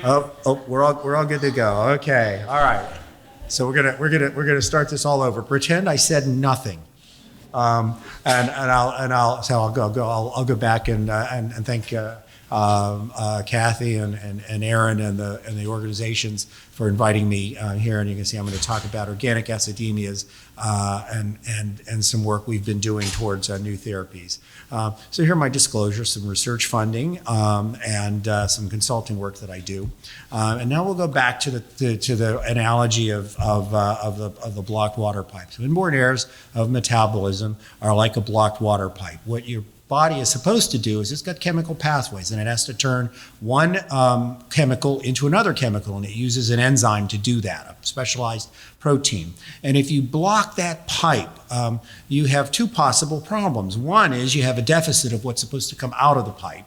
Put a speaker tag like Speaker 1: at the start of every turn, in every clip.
Speaker 1: We're all good to go. Okay, all right. So we're gonna start this all over. Pretend I said nothing, and I'll go back and thank Kathy and Aaron and the organizations for inviting me here. And you can see I'm going to talk about organic acidemias and some work we've been doing towards new therapies. So here are my disclosures: some research funding and some consulting work that I do. And now we'll go back to the analogy of the blocked water pipe. So inborn errors of metabolism are like a blocked water pipe. What your body is supposed to do is it's got chemical pathways, and it has to turn one chemical into another chemical, and it uses an enzyme to do that, a specialized protein. And if you block that pipe, you have two possible problems. One is you have a deficit of what's supposed to come out of the pipe,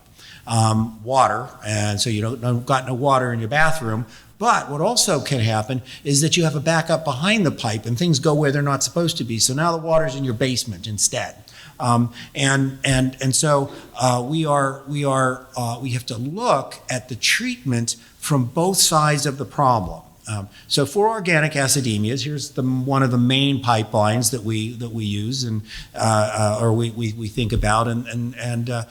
Speaker 1: water, and so you don't got no water in your bathroom. But what also can happen is that you have a backup behind the pipe, and things go where they're not supposed to be. So now the water's in your basement instead. So we have to look at the treatment from both sides of the problem. So for organic acidemias, here's one of the main pipelines that we use and we think about, the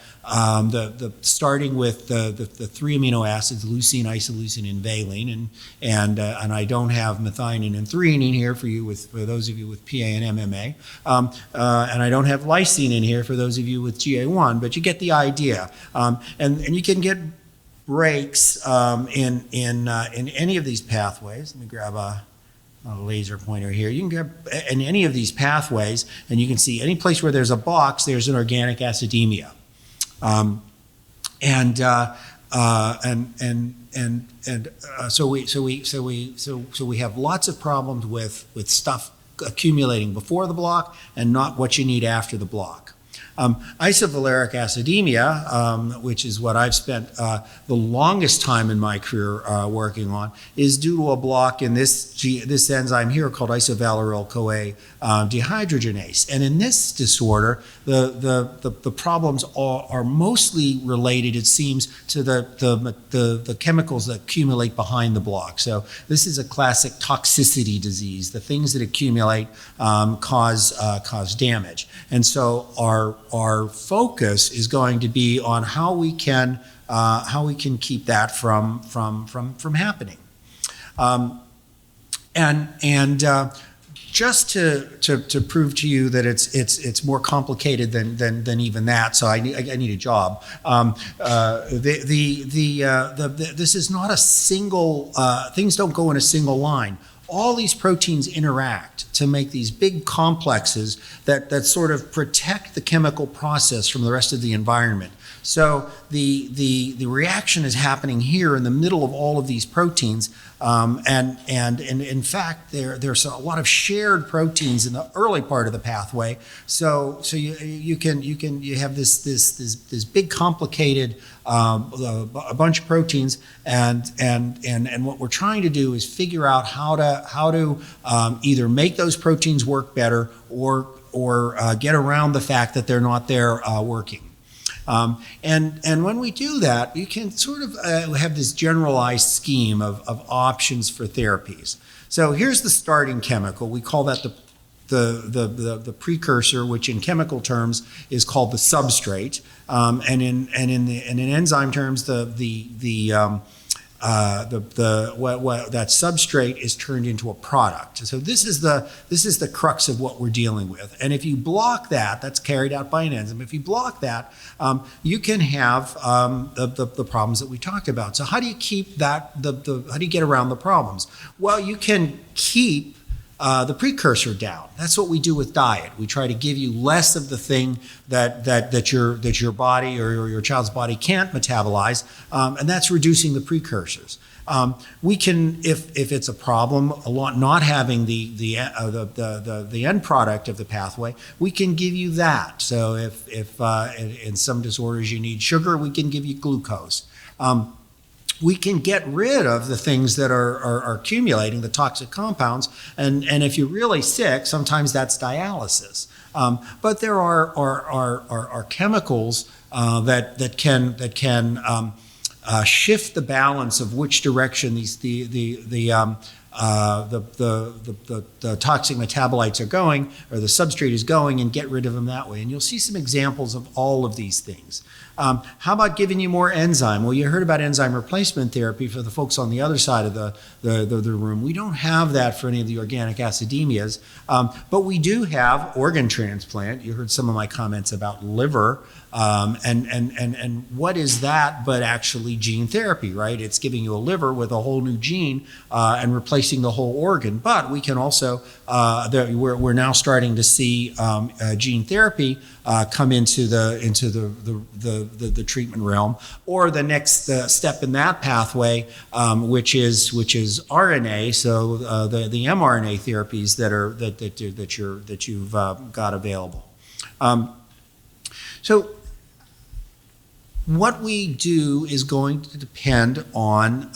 Speaker 1: starting with the three amino acids: leucine, isoleucine, and valine, and I don't have methionine and threonine here for those of you with PA and MMA, and I don't have lysine in here for those of you with GA1, but you get the idea, and you can get breaks in any of these pathways. Let me grab a laser pointer here. You can grab in any of these pathways, and you can see any place where there's a box, there's an organic acidemia. So we have lots of problems with stuff accumulating before the block and not what you need after the block. Isovaleric acidemia, which is what I've spent the longest time in my career working on, is due to a block in this enzyme here called isovaleryl-CoA dehydrogenase. And in this disorder, the problems are mostly related, it seems, to the chemicals that accumulate behind the block. So this is a classic toxicity disease. The things that accumulate cause damage. And so our focus is going to be on how we can keep that from happening. Just to prove to you that it's more complicated than even that, so I need a job. This is not a single. Things don't go in a single line. All these proteins interact to make these big complexes that sort of protect the chemical process from the rest of the environment. So the reaction is happening here in the middle of all of these proteins, and in fact there's a lot of shared proteins in the early part of the pathway. So you have this big complicated a bunch of proteins, and what we're trying to do is figure out how to either make those proteins work better or get around the fact that they're not there working. And when we do that, you can sort of have this generalized scheme of options for therapies. So here's the starting chemical. We call that the precursor, which in chemical terms is called the substrate, and in enzyme terms, that substrate is turned into a product. So this is the crux of what we're dealing with. And if you block that, that's carried out by an enzyme. If you block that, you can have the problems that we talked about. So how do you keep that? How do you get around the problems? Well, you can keep the precursor down. That's what we do with diet. We try to give you less of the thing that your body or your child's body can't metabolize, and that's reducing the precursors. We can, if it's a problem, not having the end product of the pathway, we can give you that. So if in some disorders you need sugar, we can give you glucose. We can get rid of the things that are accumulating, the toxic compounds, and if you're really sick, sometimes that's dialysis. But there are chemicals that can shift the balance of which direction the toxic metabolites are going, or the substrate is going, and get rid of them that way. And you'll see some examples of all of these things. How about giving you more enzyme? Well, you heard about enzyme replacement therapy for the folks on the other side of the room. We don't have that for any of the organic acidemias, but we do have organ transplant. You heard some of my comments about liver, and what is that but actually gene therapy, right? It's giving you a liver with a whole new gene and replacing the whole organ. But we can also, we're now starting to see gene therapy come into the treatment realm, or the next step in that pathway, which is RNA. So the mRNA therapies that you've got available. So what we do is going to depend on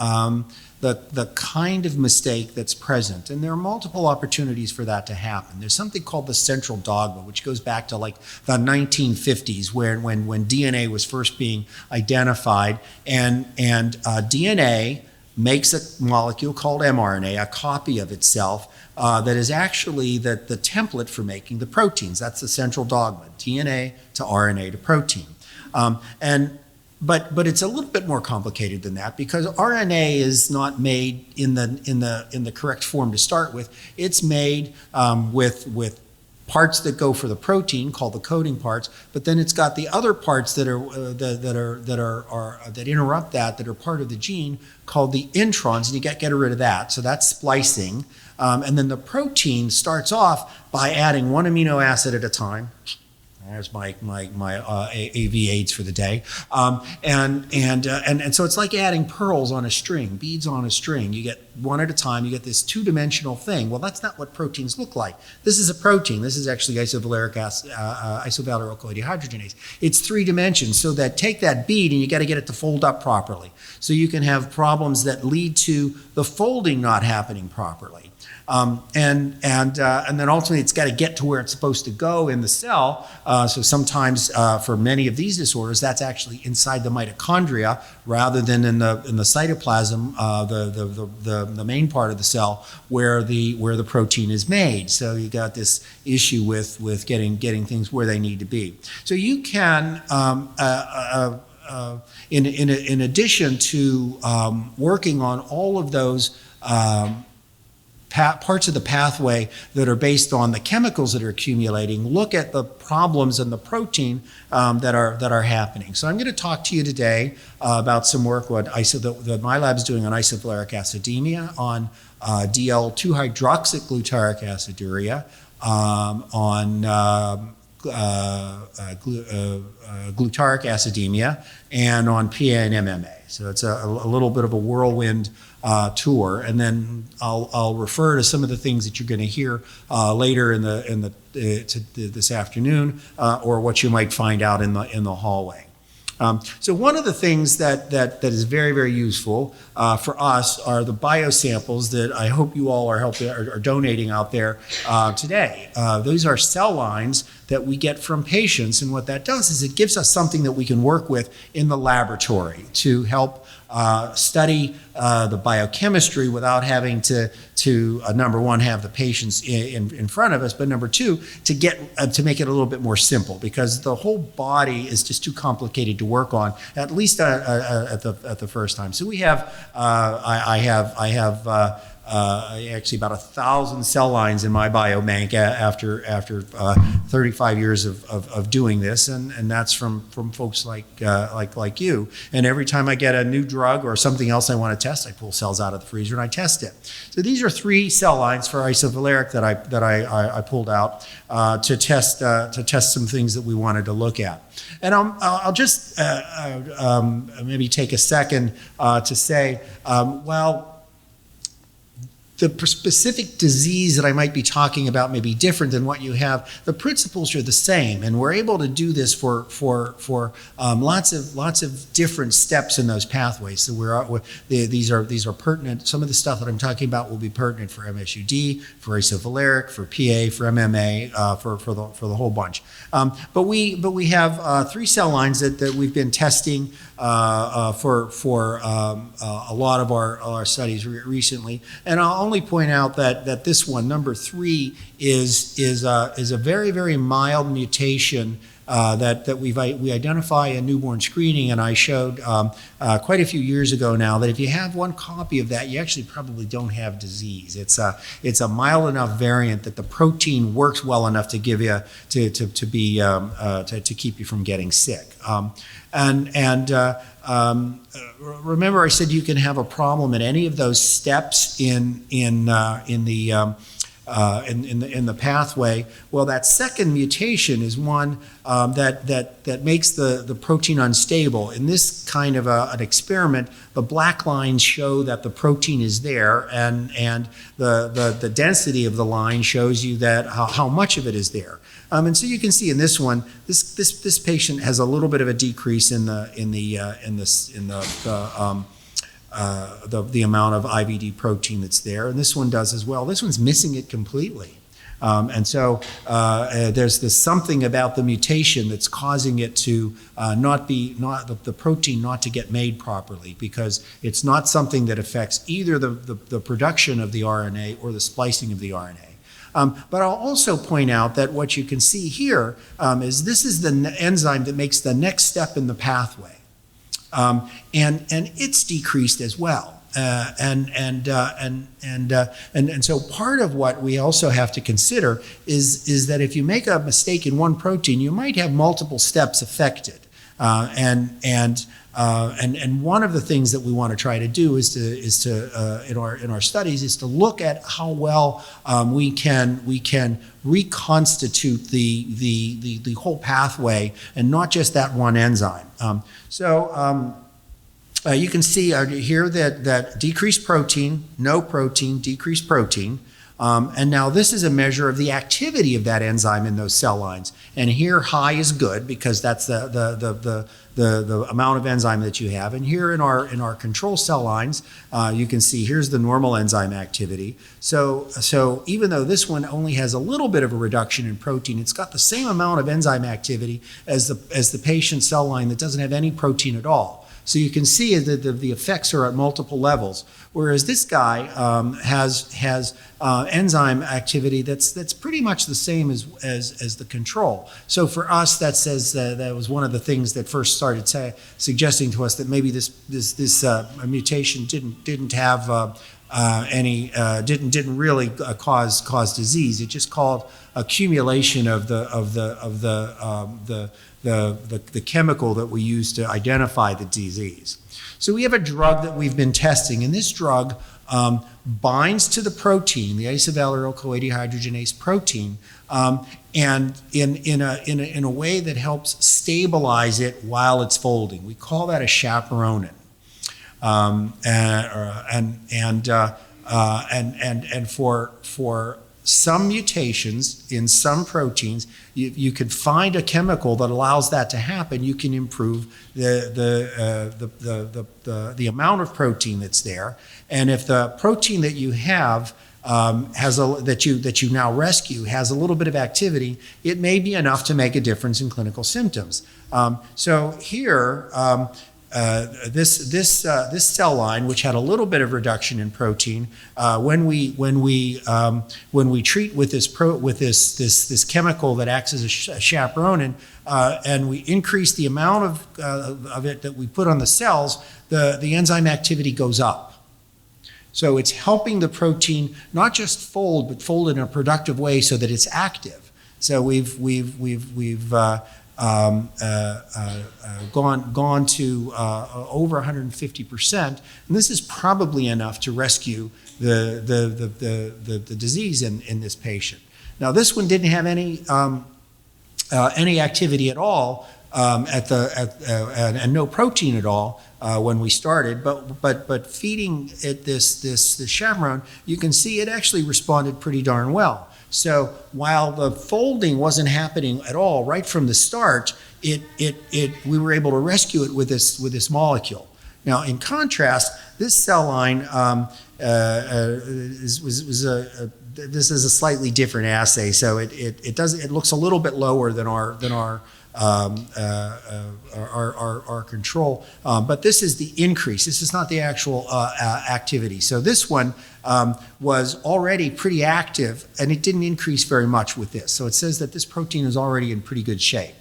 Speaker 1: the kind of mistake that's present. And there are multiple opportunities for that to happen. There's something called the central dogma, which goes back to like the 1950s, when DNA was first being identified, and DNA makes a molecule called mRNA, a copy of itself, that is actually the template for making the proteins. That's the central dogma, DNA to RNA to protein. But it's a little bit more complicated than that, because RNA is not made in the correct form to start with. It's made with parts that go for the protein, called the coding parts, but then it's got the other parts that interrupt that are part of the gene, called the introns, and you get rid of that. So that's splicing, and then the protein starts off by adding one amino acid at a time. There's my AV aids for the day, and so it's like adding pearls on a string, beads on a string. You get one at a time. You get this two-dimensional thing. Well, that's not what proteins look like. This is a protein. This is actually isovaleric acid, isovalerylcholine dehydrogenase. It's 3 dimensions. So that take that bead and you got to get it to fold up properly. So you can have problems that lead to the folding not happening properly. And then ultimately it's got to get to where it's supposed to go in the cell. So sometimes for many of these disorders, that's actually inside the mitochondria rather than in the cytoplasm, the main part of the cell where the protein is made. So you got this issue with getting things where they need to be. So you can in addition to working on all of those parts of the pathway that are based on the chemicals that are accumulating, look at the problems in the protein that are happening. So I'm going to talk to you today about some work that my lab's doing on isovaleric acidemia, on DL2-hydroxyglutaric aciduria, on glutaric acidemia, and on PA and MMA. So it's a little bit of a whirlwind tour, and then I'll refer to some of the things that you're going to hear later this afternoon, or what you might find out in the hallway. So one of the things that is very, very useful for us are the biosamples that I hope you all are donating out there today. Those are cell lines that we get from patients, and what that does is it gives us something that we can work with in the laboratory to help study the biochemistry without having to number one, have the patients in front of us, but number two, to make it a little bit more simple, because the whole body is just too complicated to work on, at least at the first time. So we have I have actually about 1,000 cell lines in my biobank after 35 years of doing this, and that's from folks like you. And every time I get a new drug or something else I want to test, I pull cells out of the freezer and I test it. So these are 3 cell lines for isovaleric that I pulled out to test some things that we wanted to look at. And I'll just maybe take a second to say, well, the specific disease that I might be talking about may be different than what you have. The principles are the same, and we're able to do this for lots of different steps in those pathways. So these are pertinent. Some of the stuff that I'm talking about will be pertinent for MSUD, for isovaleric, for PA, for MMA, for the whole bunch. But we have 3 cell lines that we've been testing for a lot of our studies recently, and I'll only point out that this one, number 3, is a very, very mild mutation that we identify in newborn screening, and I showed quite a few years ago now that if you have one copy of that, you actually probably don't have disease. It's a mild enough variant that the protein works well enough to give you to keep you from getting sick. Remember, I said you can have a problem at any of those steps in the pathway. Well, that second mutation is one that makes the protein unstable. In this kind of an experiment, the black lines show that the protein is there, and the density of the line shows you that how much of it is there. And so you can see in this one, this patient has a little bit of a decrease in the amount of IVD protein that's there, and this one does as well. This one's missing it completely. And so there's something about the mutation that's causing it to the protein not to get made properly, because it's not something that affects either the production of the RNA or the splicing of the RNA. But I'll also point out that what you can see here is this is the enzyme that makes the next step in the pathway. And it's decreased as well. And so part of what we also have to consider is that if you make a mistake in one protein, you might have multiple steps affected. And one of the things that we want to try to do is to in our studies is to look at how well we can reconstitute the whole pathway and not just that one enzyme. You can see here that decreased protein, no protein, decreased protein. And now this is a measure of the activity of that enzyme in those cell lines. And here high is good because that's the amount of enzyme that you have. And here in our control cell lines, you can see here's the normal enzyme activity. So even though this one only has a little bit of a reduction in protein, it's got the same amount of enzyme activity as the patient cell line that doesn't have any protein at all. So you can see that the effects are at multiple levels, whereas this guy has enzyme activity that's pretty much the same as the control. So for us, that says that was one of the things that first started suggesting to us that maybe this mutation didn't have didn't really cause disease. It just called accumulation of the chemical that we use to identify the disease. So we have a drug that we've been testing, and this drug binds to the protein, the isovaleril-CoA dehydrogenase protein, and in a way that helps stabilize it while it's folding. We call that a chaperonin. And for some mutations in some proteins, you could find a chemical that allows that to happen. You can improve the amount of protein that's there, and if the protein that you have that you now rescue has a little bit of activity, it may be enough to make a difference in clinical symptoms. So here. This cell line, which had a little bit of reduction in protein, when we treat with this chemical that acts as a chaperonin, and we increase the amount of it that we put on the cells, the enzyme activity goes up. So it's helping the protein not just fold, but fold in a productive way so that it's active. So we've gone to over 150%, and this is probably enough to rescue the disease in this patient. Now, this one didn't have any activity at all, and no protein at all when we started. But feeding it this chaperone, you can see it actually responded pretty darn well. So while the folding wasn't happening at all right from the start, we were able to rescue it with this molecule. Now, in contrast, this cell line this is a slightly different assay, so it looks a little bit lower than our control, but this is the increase. This is not the actual activity. So this one was already pretty active, and it didn't increase very much with this. So it says that this protein is already in pretty good shape.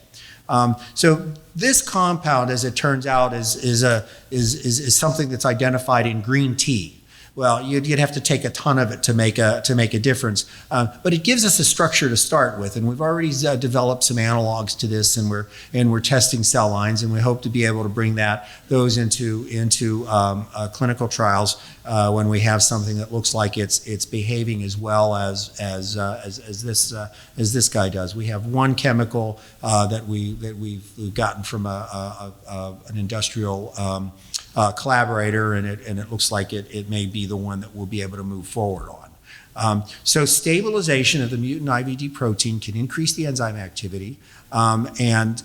Speaker 1: So this compound, as it turns out, is something that's identified in green tea. Well, you'd have to take a ton of it to make a difference, but it gives us a structure to start with, and we've already developed some analogs to this, and we're testing cell lines, and we hope to be able to bring those into clinical trials when we have something that looks like it's behaving as well as this guy does. We have one chemical that we've gotten from an industrial collaborator, and it looks like it may be the one that we'll be able to move forward on. So stabilization of the mutant IVD protein can increase the enzyme activity, and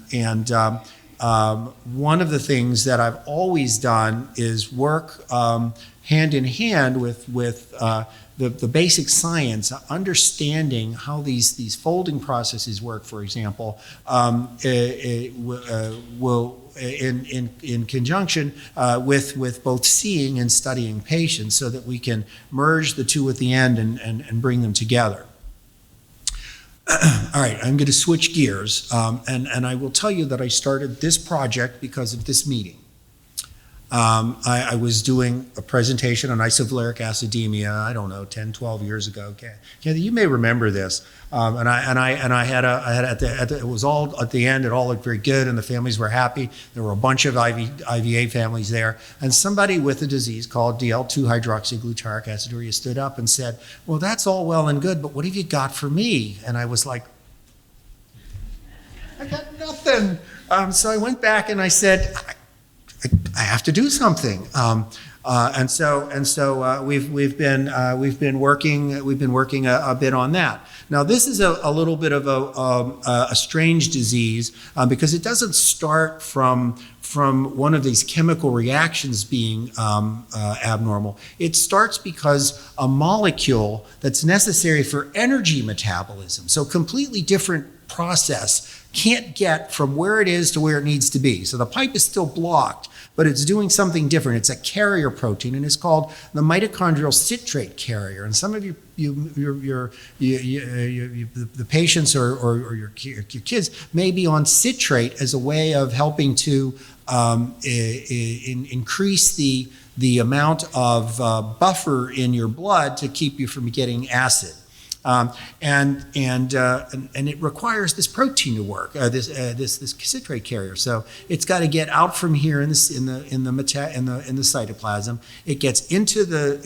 Speaker 1: one of the things that I've always done is work hand in hand with the basic science, understanding how these folding processes work, for example, will in conjunction with both seeing and studying patients, so that we can merge the two at the end and bring them together. All right, I'm going to switch gears, and I will tell you that I started this project because of this meeting. I was doing a presentation on isovaleric acidemia, I don't know, 10, 12 years ago. Kathy, you may remember this. And I had it was all at the end, it all looked very good, and the families were happy. There were a bunch of IVA families there, and somebody with a disease called DL2-hydroxyglutaric aciduria stood up and said, "Well, that's all well and good, but what have you got for me?" And I was like, "I got nothing." So I went back and I said, I have to do something, and so we've been working a bit on that. Now, this is a little bit of a strange disease because it doesn't start from one of these chemical reactions being abnormal. It starts because a molecule that's necessary for energy metabolism, so completely different process, can't get from where it is to where it needs to be. So the pipe is still blocked, but it's doing something different. It's a carrier protein, and it's called the mitochondrial citrate carrier. And some of the patients or your kids may be on citrate as a way of helping to increase the amount of buffer in your blood to keep you from getting acid. And it requires this protein to work, this citrate carrier. So it's got to get out from here in the cytoplasm. It gets into the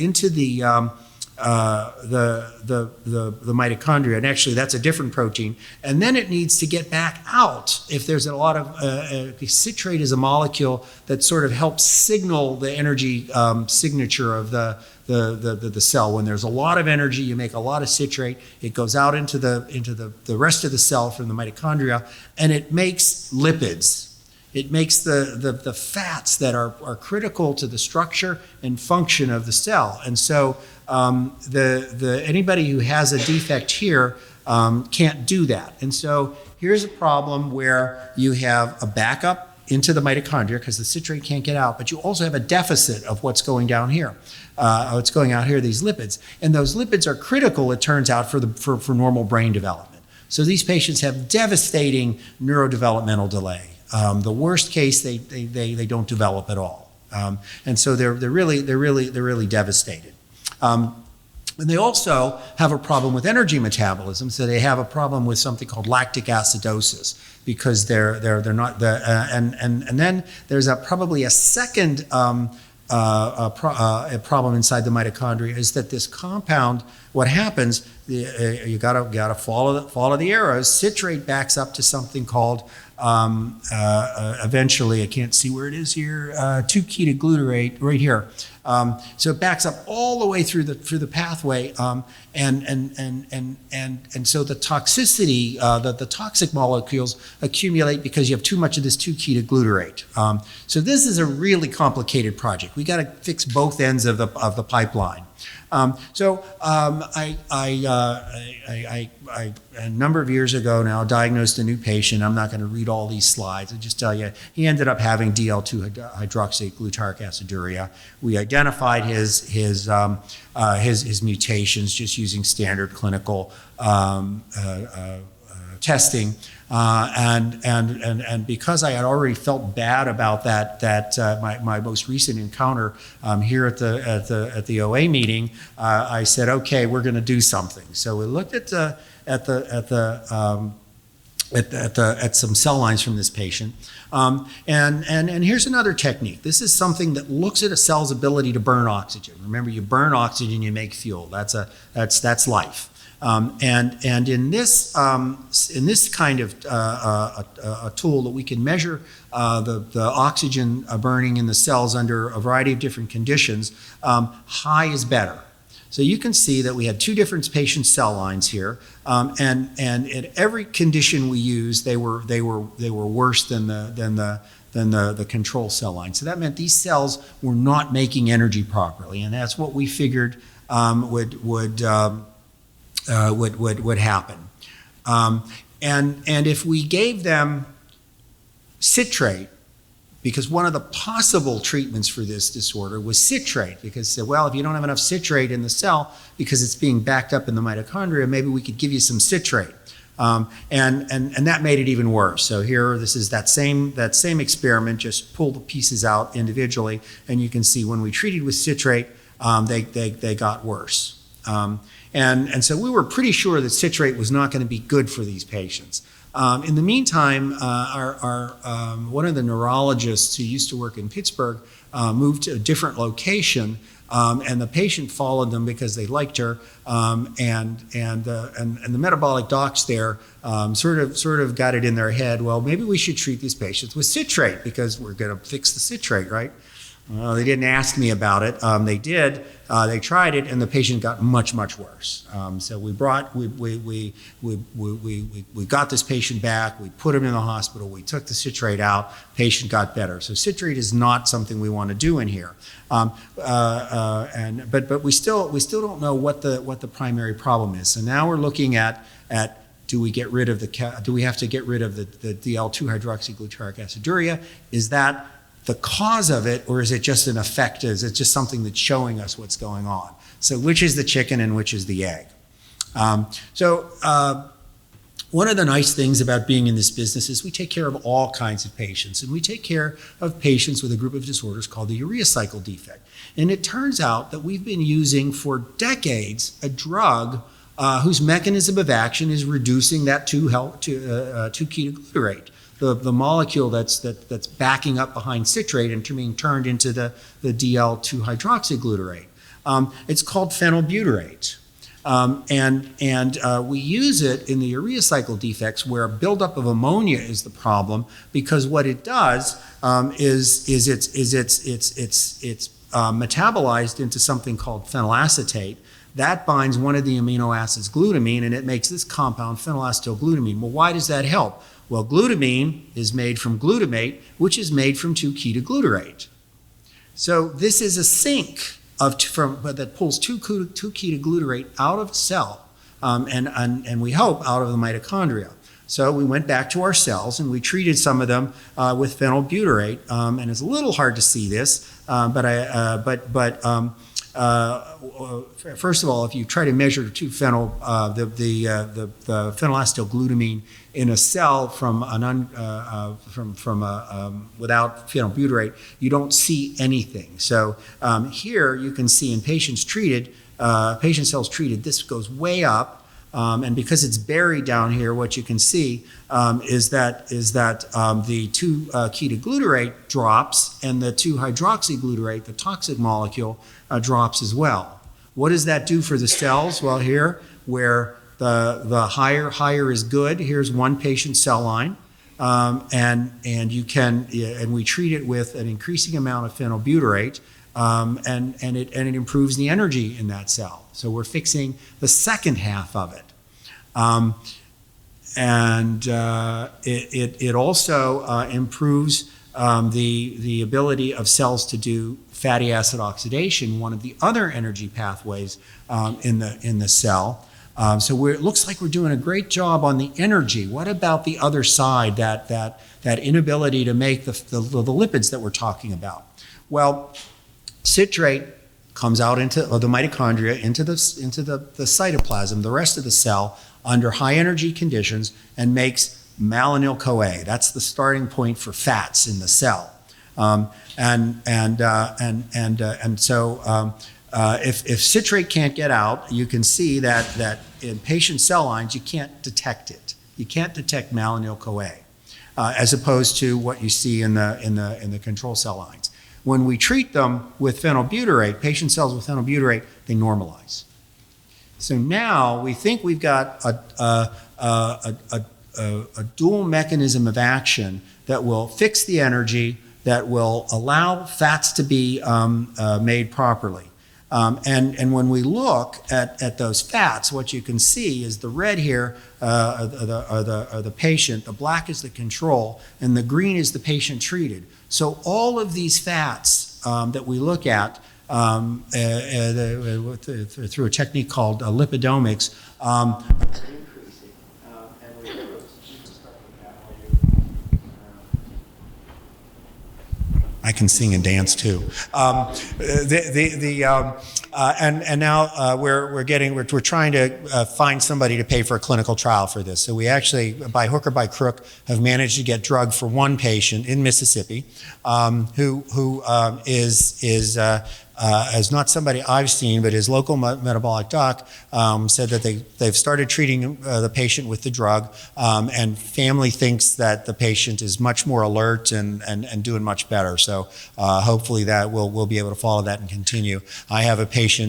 Speaker 1: mitochondria, and actually that's a different protein. And then it needs to get back out. If there's a lot of citrate is a molecule that sort of helps signal the energy signature of the cell. When there's a lot of energy, you make a lot of citrate. It goes out into the rest of the cell from the mitochondria, and it makes lipids. It makes the fats that are critical to the structure and function of the cell. And so anybody who has a defect here can't do that. And so here's a problem where you have a backup into the mitochondria because the citrate can't get out, but you also have a deficit of what's going down here. What's going out here, these lipids. And those lipids are critical, it turns out, for normal brain development. So these patients have devastating neurodevelopmental delay. The worst case, they don't develop at all. And so they're really devastated. And they also have a problem with energy metabolism. So they have a problem with something called lactic acidosis because they're not and then there's probably a second a problem inside the mitochondria is that this compound, what happens, you gotta follow the arrows. Citrate backs up to something called eventually, I can't see where it is here, 2-ketoglutarate right here. So it backs up all the way through the pathway, and so the toxicity, the toxic molecules accumulate because you have too much of this 2-ketoglutarate. So this is a really complicated project. We got to fix both ends of the pipeline. I a number of years ago now diagnosed a new patient. I'm not going to read all these slides. I'll just tell you he ended up having DL2 hydroxyglutaric aciduria. We identified his mutations just using standard clinical testing, and because I had already felt bad about my most recent encounter here at the OA meeting, I said, okay, we're going to do something. So we looked at some cell lines from this patient, and here's another technique. This is something that looks at a cell's ability to burn oxygen. Remember, you burn oxygen, you make fuel. That's life. And in this kind of a tool that we can measure the oxygen burning in the cells under a variety of different conditions, high is better. So you can see that we had two different patient cell lines here, and in every condition we used, they were worse than the control cell line. So that meant these cells were not making energy properly, and that's what we figured would happen. And if we gave them citrate, because one of the possible treatments for this disorder was citrate, because, well, if you don't have enough citrate in the cell because it's being backed up in the mitochondria, maybe we could give you some citrate. And that made it even worse. So here, this is that same experiment, just pull the pieces out individually, and you can see when we treated with citrate, they got worse. And so we were pretty sure that citrate was not going to be good for these patients. In the meantime, one of the neurologists who used to work in Pittsburgh moved to a different location, and the patient followed them because they liked her, and the metabolic docs there sort of got it in their head, well, maybe we should treat these patients with citrate because we're going to fix the citrate, right? Well, they didn't ask me about it. They did. They tried it, and the patient got much, much worse. So we got this patient back. We put him in the hospital. We took the citrate out. Patient got better. So citrate is not something we want to do in here. But we still don't know what the primary problem is. So now we're looking at do we have to get rid of the DL2 hydroxyglutaric aciduria? Is that the cause of it, or is it just an effect? Is it just something that's showing us what's going on? So which is the chicken and which is the egg? One of the nice things about being in this business is we take care of all kinds of patients, and we take care of patients with a group of disorders called the urea cycle defect. And it turns out that we've been using for decades a drug whose mechanism of action is reducing that 2-ketoglutarate. The molecule that's backing up behind citrate and being turned into the DL2 hydroxyglutarate. It's called phenylbutyrate. We use it in the urea cycle defects where buildup of ammonia is the problem, because what it does is it's metabolized into something called phenylacetate. That binds one of the amino acids, glutamine, and it makes this compound, phenylacetylglutamine. Well, why does that help? Well, glutamine is made from glutamate, which is made from 2-ketoglutarate. So this is a sink that pulls 2-ketoglutarate out of a cell, and we hope out of the mitochondria. So we went back to our cells and we treated some of them with phenylbutyrate, and it's a little hard to see this, first of all, if you try to measure the phenylacetylglutamine in a cell without phenylbutyrate, you don't see anything. So here you can see in patient cells treated, this goes way up. And because it's buried down here, what you can see is that the 2-ketoglutarate drops, and the 2-hydroxyglutarate, the toxic molecule, drops as well. What does that do for the cells? Well, here where the higher is good. Here's one patient cell line. And we treat it with an increasing amount of phenylbutyrate, and it improves the energy in that cell. So we're fixing the second half of it. It also improves the ability of cells to do fatty acid oxidation, one of the other energy pathways in the cell. So it looks like we're doing a great job on the energy. What about the other side, that inability to make the lipids that we're talking about? Well, citrate comes out into the mitochondria, into the cytoplasm, the rest of the cell, under high energy conditions, and makes malonyl-CoA. That's the starting point for fats in the cell. If citrate can't get out, you can see that in patient cell lines, you can't detect it. You can't detect malonyl-CoA, as opposed to what you see in the control cell lines. When we treat them with phenylbutyrate, patient cells with phenylbutyrate, they normalize. So now we think we've got a dual mechanism of action that will fix the energy, that will allow fats to be made properly. And when we look at those fats, what you can see is the red here are the patient, the black is the control, and the green is the patient treated. So all of these fats that we look at through a technique called lipidomics, I can sing and dance too. And now we're trying to find somebody to pay for a clinical trial for this. So we actually, by hook or by crook, have managed to get drug for one patient in Mississippi, who is not somebody I've seen, but his local metabolic doc said that they've started treating the patient with the drug, and family thinks that the patient is much more alert and doing much better. So hopefully that we'll be able to follow that and continue. I have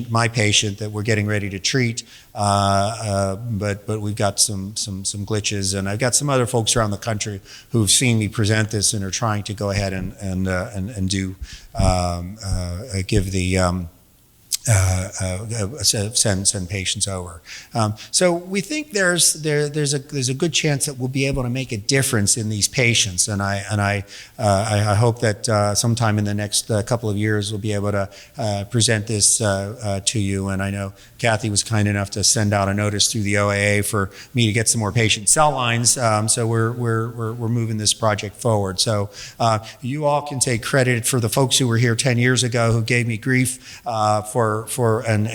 Speaker 1: my patient that we're getting ready to treat, but we've got some glitches, and I've got some other folks around the country who've seen me present this and are trying to go ahead and do give the send patients over. So we think there's a good chance that we'll be able to make a difference in these patients, and I hope that sometime in the next couple of years we'll be able to present this to you. And I know Kathy was kind enough to send out a notice through the OAA for me to get some more patient cell lines. So we're moving this project forward. So you all can take credit for the folks who were here 10 years ago who gave me grief and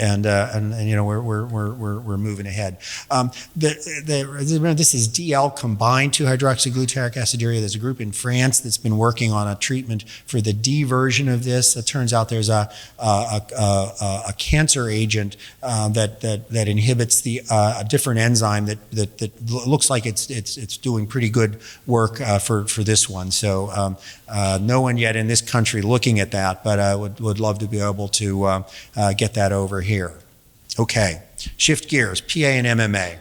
Speaker 1: you know we're moving ahead. Remember, this is DL combined 2-hydroxyglutaric aciduria. There's a group in France that's been working on a treatment for the D version of this. It turns out there's a cancer agent that inhibits a different enzyme that looks like it's doing pretty good work for this one. So no one yet in this country looking at that, but I would love to be able to get that over here. Okay, shift gears, PA and MMA.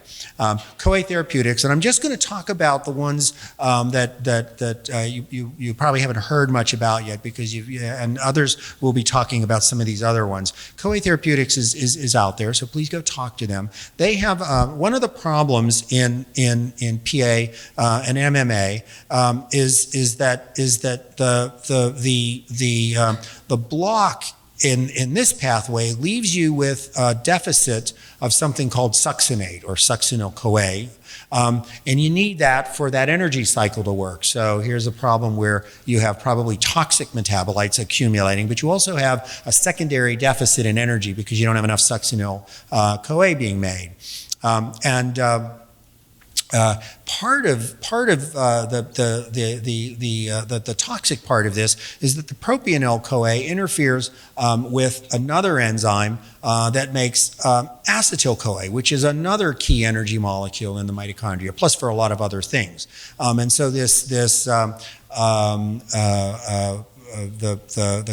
Speaker 1: CoA Therapeutics, and I'm just going to talk about the ones that you probably haven't heard much about yet, because and others will be talking about some of these other ones. CoA Therapeutics is out there, so please go talk to them. They have one of the problems in PA and MMA is that the block in this pathway leaves you with a deficit of something called succinate or succinyl-CoA, and you need that for that energy cycle to work. So here's a problem where you have probably toxic metabolites accumulating, but you also have a secondary deficit in energy because you don't have enough succinyl-CoA being made. Part of the toxic part of this is that the propionyl-CoA interferes with another enzyme that makes acetyl-CoA, which is another key energy molecule in the mitochondria, plus for a lot of other things. And so the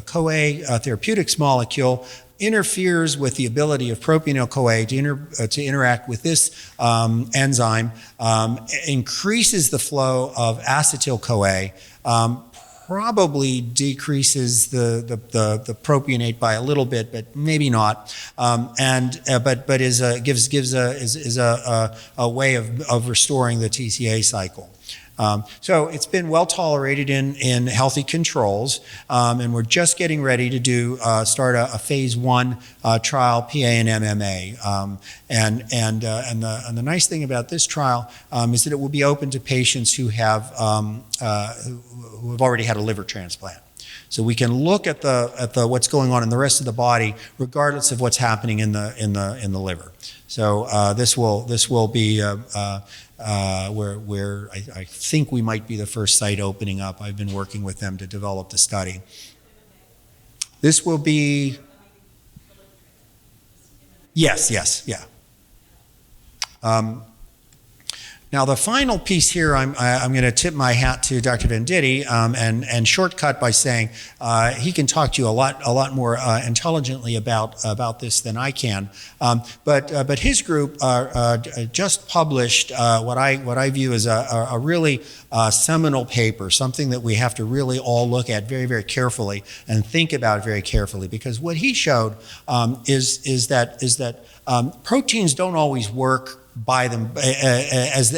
Speaker 1: CoA therapeutics molecule interferes with the ability of propionyl-CoA to interact with this enzyme, increases the flow of acetyl-CoA, probably decreases the propionate by a little bit, but maybe not, but gives a way of restoring the TCA cycle. So it's been well tolerated in healthy controls, and we're just getting ready to start a phase 1 trial, PA and MMA. And the nice thing about this trial is that it will be open to patients who have already had a liver transplant. So we can look at what's going on in the rest of the body, regardless of what's happening in the liver. So this will be where I think we might be the first site opening up. I've been working with them to develop the study. This will be, yes, yeah. Now the final piece here, I'm going to tip my hat to Dr. Venditti and shortcut by saying he can talk to you a lot more intelligently about this than I can. But his group just published what I view as a really seminal paper, something that we have to really all look at very, very carefully and think about very carefully, because what he showed is that proteins don't always work by them as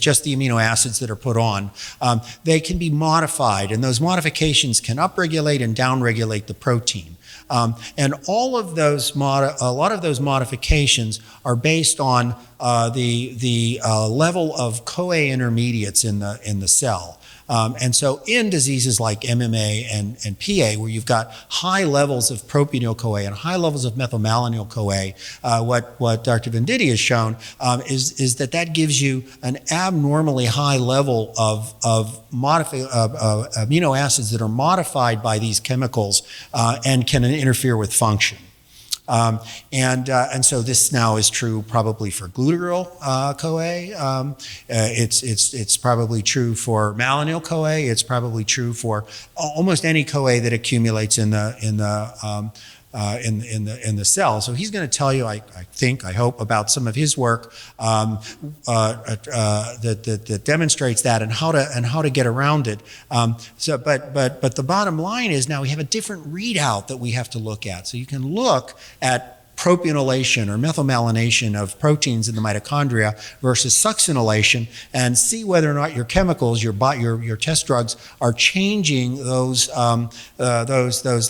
Speaker 1: just the amino acids that are put on. They can be modified, and those modifications can upregulate and downregulate the protein. And a lot of those modifications are based on the level of CoA intermediates in the cell. And so in diseases like MMA and PA, where you've got high levels of propionyl-CoA and high levels of methylmalonyl-CoA, what Dr. Venditti has shown is that gives you an abnormally high level of amino acids that are modified by these chemicals and can interfere with function. And so this now is true probably for glutaryl-CoA. It's probably true for malonyl-CoA. It's probably true for almost any CoA that accumulates in the cell. So he's going to tell you, I hope, about some of his work that demonstrates that and how to get around it. But the bottom line is now we have a different readout that we have to look at. So you can look at propionylation or methylmalonation of proteins in the mitochondria versus succinylation and see whether or not your chemicals, your test drugs, are changing those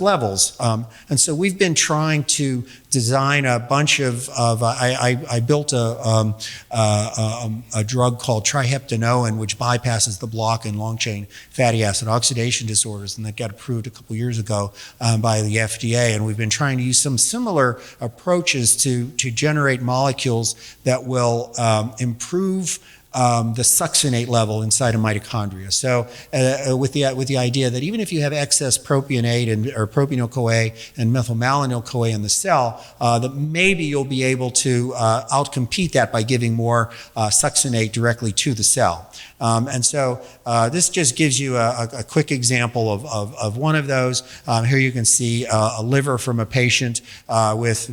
Speaker 1: levels. And so we've been trying to design a bunch of I built a drug called triheptanoin, which bypasses the block in long-chain fatty acid oxidation disorders, and that got approved a couple years ago by the FDA. And we've been trying to use some similar approaches to generate molecules that will improve the succinate level inside of mitochondria. So with the idea that even if you have excess propionate or propionyl-CoA and methylmalonyl-CoA in the cell, that maybe you'll be able to outcompete that by giving more succinate directly to the cell. And so this just gives you a quick example of one of those. Here you can see a liver from a patient with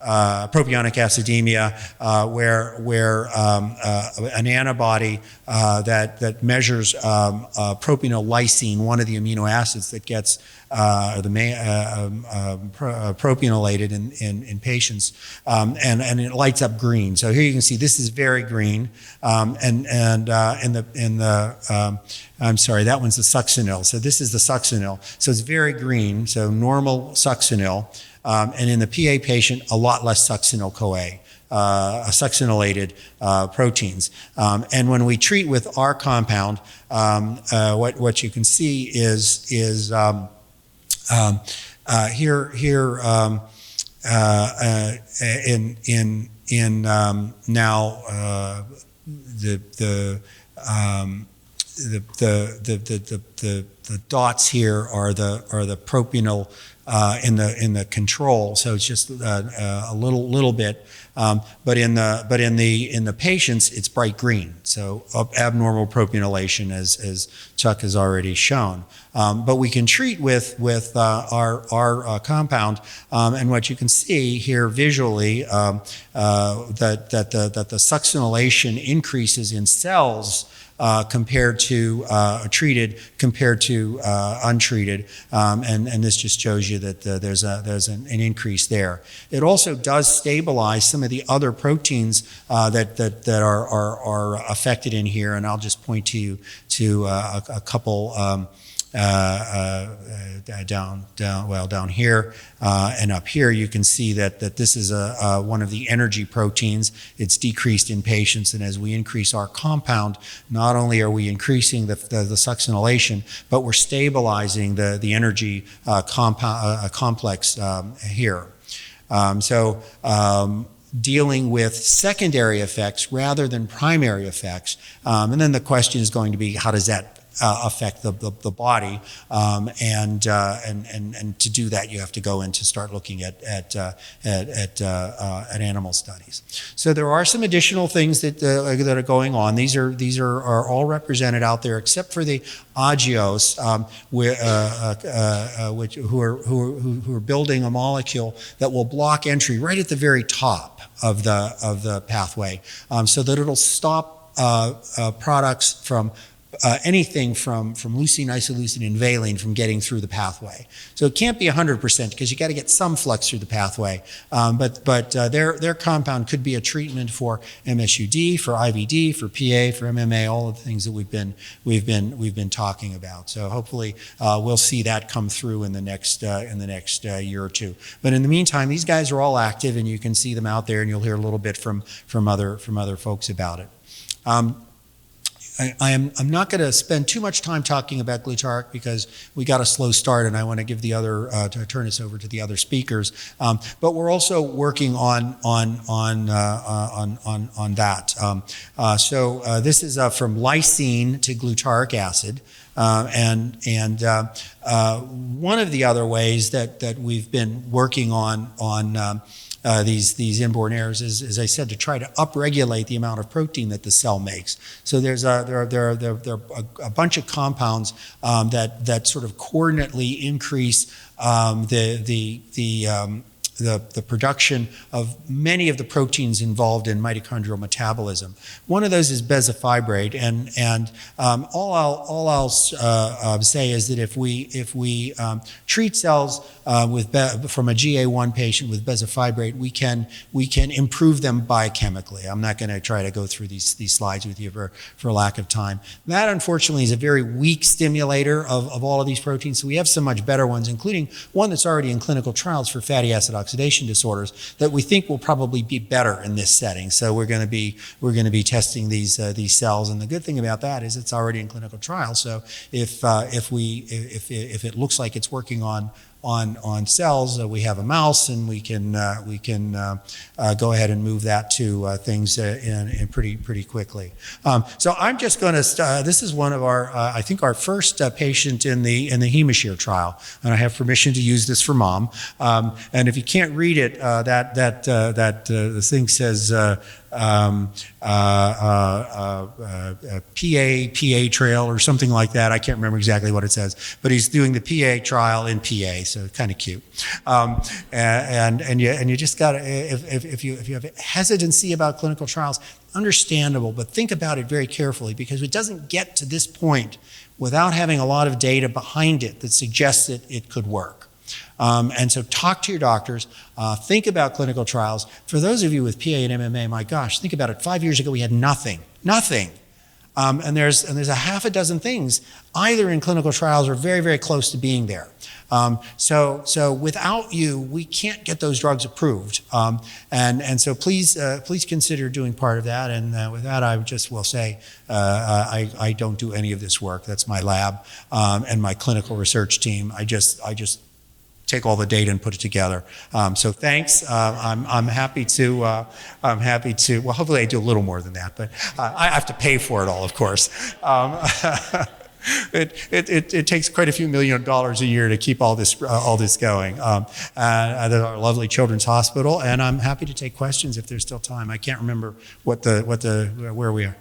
Speaker 1: propionic acidemia, where an antibody that measures propionylysine, one of the amino acids that gets propionolated in patients, and it lights up green. So here you can see this is very green, I'm sorry, that one's the succinyl. So this is the succinyl. So it's very green, so normal succinyl. And in the PA patient, a lot less succinyl-CoA, succinylated proteins. And when we treat with our compound, what you can see is here in now the dots here are the propionyl in the control, so it's just a little bit. But in the patients, it's bright green, so abnormal propionylation, as Chuck has already shown. But we can treat with our compound, and what you can see here visually that the succinylation increases in cells compared to treated compared to untreated, and this just shows you that there's an increase there. It also does stabilize some of the other proteins that are affected in here, and I'll just point to you to a couple. Down here and up here, you can see that this is one of the energy proteins. It's decreased in patients, and as we increase our compound, not only are we increasing the succinylation, but we're stabilizing the energy complex here. Dealing with secondary effects rather than primary effects, and then the question is going to be, how does that affect the body, and to do that you have to go in to start looking at animal studies. So there are some additional things that are going on. These are all represented out there except for the Agios, who are building a molecule that will block entry right at the very top of the pathway, so that it'll stop products from anything from leucine, isoleucine, and valine from getting through the pathway. So it can't be 100% because you got to get some flux through the pathway. But their compound could be a treatment for MSUD, for IBD, for PA, for MMA, all of the things that we've been talking about. So hopefully we'll see that come through in the next year or two. But in the meantime, these guys are all active, and you can see them out there, and you'll hear a little bit from other folks about it. I'm not going to spend too much time talking about glutaric because we got a slow start, and I want to give the other to turn this over to the other speakers. But we're also working on that. So this is from lysine to glutaric acid. And one of the other ways that we've been working on these inborn errors is, as I said, to try to upregulate the amount of protein that the cell makes. So there are a bunch of compounds that sort of coordinately increase the production of many of the proteins involved in mitochondrial metabolism. One of those is bezafibrate, and all I'll say is that if we treat cells from a GA1 patient with bezafibrate, we can improve them biochemically. I'm not going to try to go through these slides with you for lack of time. That, unfortunately, is a very weak stimulator of all of these proteins. So we have some much better ones, including one that's already in clinical trials for fatty acid oxidation disorders that we think will probably be better in this setting. So we're going to be testing these cells, and the good thing about that is it's already in clinical trials. So if it looks like it's working on cells, we have a mouse, and we can go ahead and move that to things in pretty quickly. So I'm just going to. This is one of our, I think, our first patient in the Hemashare trial, and I have permission to use this for mom. And if you can't read it, the thing says. PA trail or something like that. I can't remember exactly what it says, but he's doing the PA trial in PA, so kind of cute. And you just got to, if you have hesitancy about clinical trials, understandable, but think about it very carefully, because it doesn't get to this point without having a lot of data behind it that suggests that it could work. And so talk to your doctors, think about clinical trials. For those of you with PA and MMA, my gosh, think about it. 5 years ago, we had nothing. And there's a half a dozen things either in clinical trials or very, very close to being there. So without you, we can't get those drugs approved. And so please consider doing part of that. And with that, I just will say, I don't do any of this work. That's my lab and my clinical research team. I just take all the data and put it together. So thanks. I'm happy to. Well, hopefully I do a little more than that, but I have to pay for it all, of course. It takes quite a few $1 million a year to keep all this going. At our lovely Children's Hospital, and I'm happy to take questions if there's still time. I can't remember where we are.